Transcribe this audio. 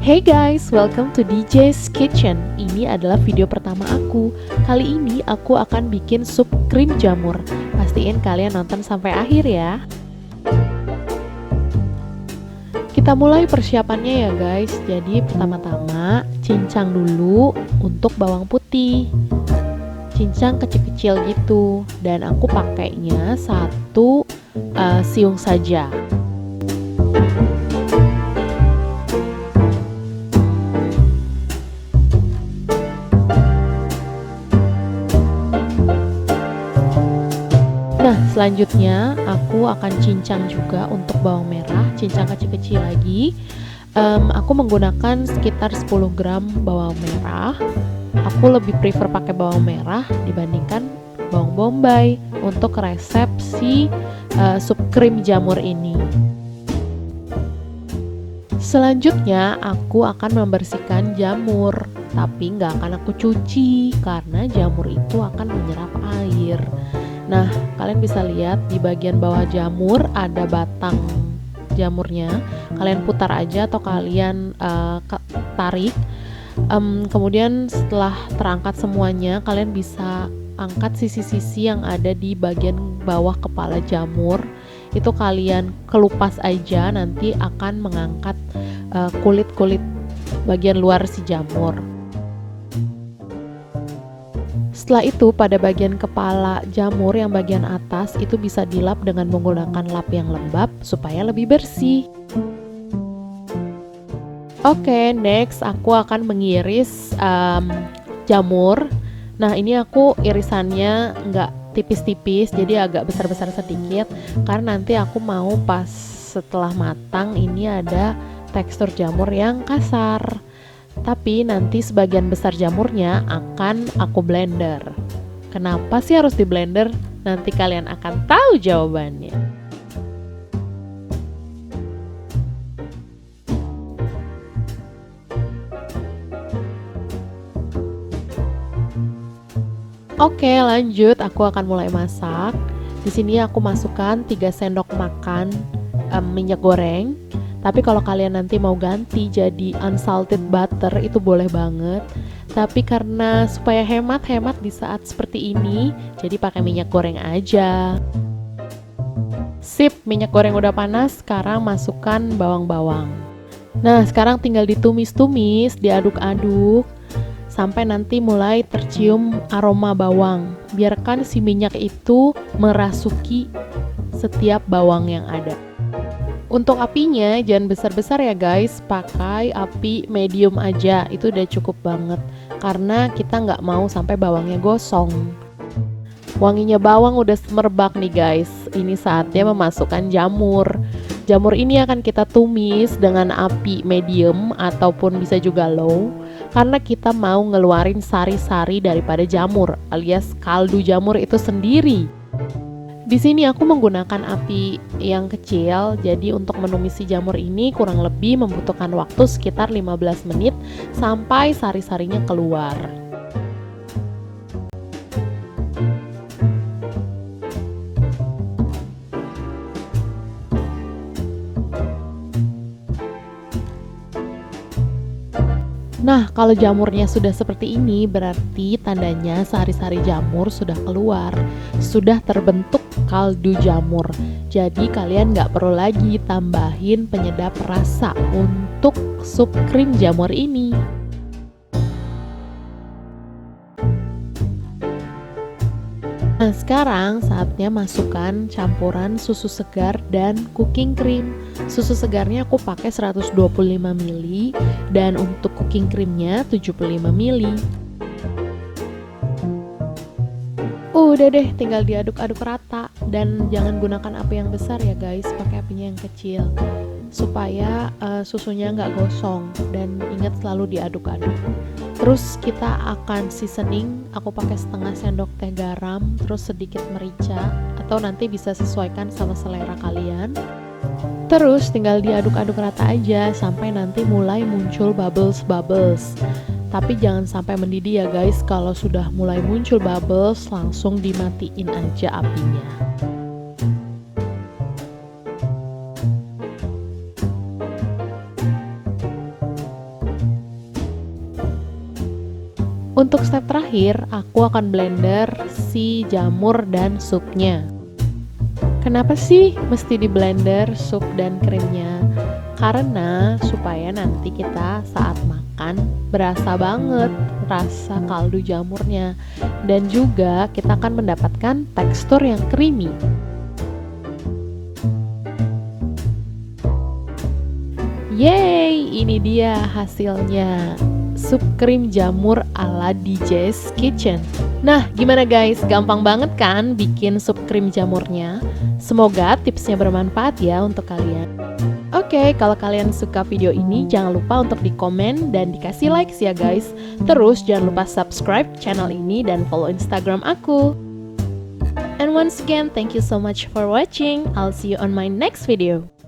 Hey guys, welcome to DJ's Kitchen. Ini adalah video pertama aku. Kali ini aku akan bikin sup krim jamur. Pastiin kalian nonton sampai akhir ya. Kita mulai persiapannya ya guys. Jadi pertama-tama cincang dulu untuk bawang putih. Cincang kecil-kecil gitu. Dan aku pakainya satu siung saja. Nah, selanjutnya aku akan cincang juga untuk bawang merah, cincang kecil-kecil lagi. Aku menggunakan sekitar 10 gram bawang merah. Aku lebih prefer pakai bawang merah dibandingkan bawang bombay untuk resep si sup krim jamur ini. Selanjutnya aku akan membersihkan jamur, tapi nggak akan aku cuci karena jamur itu akan menyerap air. Nah, kalian bisa lihat di bagian bawah jamur ada batang jamurnya. Kalian putar aja atau kalian tarik. Kemudian setelah terangkat semuanya, kalian bisa angkat sisi-sisi yang ada di bagian bawah kepala jamur. Itu kalian kelupas aja, nanti akan mengangkat kulit-kulit bagian luar si jamur. Setelah itu pada bagian kepala jamur yang bagian atas itu bisa dilap dengan menggunakan lap yang lembab supaya lebih bersih. Oke, next aku akan mengiris jamur. Nah, ini aku irisannya nggak tipis-tipis, jadi agak besar-besar sedikit karena nanti aku mau pas setelah matang ini ada tekstur jamur yang kasar. Tapi nanti sebagian besar jamurnya akan aku blender. Kenapa sih harus di blender? Nanti kalian akan tahu jawabannya. Oke, lanjut aku akan mulai masak. Di sini aku masukkan 3 sendok makan minyak goreng. Tapi kalau kalian nanti mau ganti jadi unsalted butter itu boleh banget. Tapi karena supaya hemat di saat seperti ini, jadi pakai minyak goreng aja. Sip, minyak goreng udah panas, sekarang masukkan bawang-bawang. Nah, sekarang tinggal ditumis-tumis, diaduk-aduk sampai nanti mulai tercium aroma bawang. Biarkan si minyak itu merasuki setiap bawang yang ada. Untuk apinya jangan besar-besar ya guys, pakai api medium aja, itu udah cukup banget karena kita nggak mau sampai bawangnya gosong. Wanginya bawang udah semerbak nih guys, ini saatnya memasukkan jamur. Jamur ini akan kita tumis dengan api medium ataupun bisa juga low karena kita mau ngeluarin sari-sari daripada jamur alias kaldu jamur itu sendiri. Di sini aku menggunakan api yang kecil, jadi untuk menumisi jamur ini kurang lebih membutuhkan waktu sekitar 15 menit sampai sari-sarinya keluar. Nah, kalau jamurnya sudah seperti ini, berarti tandanya sari-sari jamur sudah keluar, sudah terbentuk kaldu jamur. Jadi kalian nggak perlu lagi tambahin penyedap rasa untuk sup krim jamur ini. Nah, sekarang saatnya masukkan campuran susu segar dan cooking cream. Susu segarnya aku pakai 125 ml dan untuk cooking creamnya 75 ml. Udah deh, tinggal diaduk-aduk rata dan jangan gunakan api yang besar ya guys, pakai apinya yang kecil supaya susunya nggak gosong, dan ingat selalu diaduk-aduk. Terus kita akan seasoning, aku pakai setengah sendok teh garam, terus sedikit merica atau nanti bisa sesuaikan sama selera kalian. Terus tinggal diaduk-aduk rata aja sampai nanti mulai muncul bubbles. Tapi jangan sampai mendidih ya guys, kalau sudah mulai muncul bubbles langsung dimatiin aja apinya. Untuk step terakhir, aku akan blender si jamur dan supnya. Kenapa sih mesti di blender sup dan krimnya? Karena supaya nanti kita saat makan berasa banget rasa kaldu jamurnya. Dan juga kita akan mendapatkan tekstur yang creamy. Yeay, ini dia hasilnya. Sup krim jamur ala DJ's Kitchen. Nah, gimana guys? Gampang banget kan bikin sup krim jamurnya? Semoga tipsnya bermanfaat ya untuk kalian. Oke, kalau kalian suka video ini, jangan lupa untuk di-komen dan dikasih likes ya guys. Terus jangan lupa subscribe channel ini dan follow Instagram aku. And once again, thank you so much for watching. I'll see you on my next video.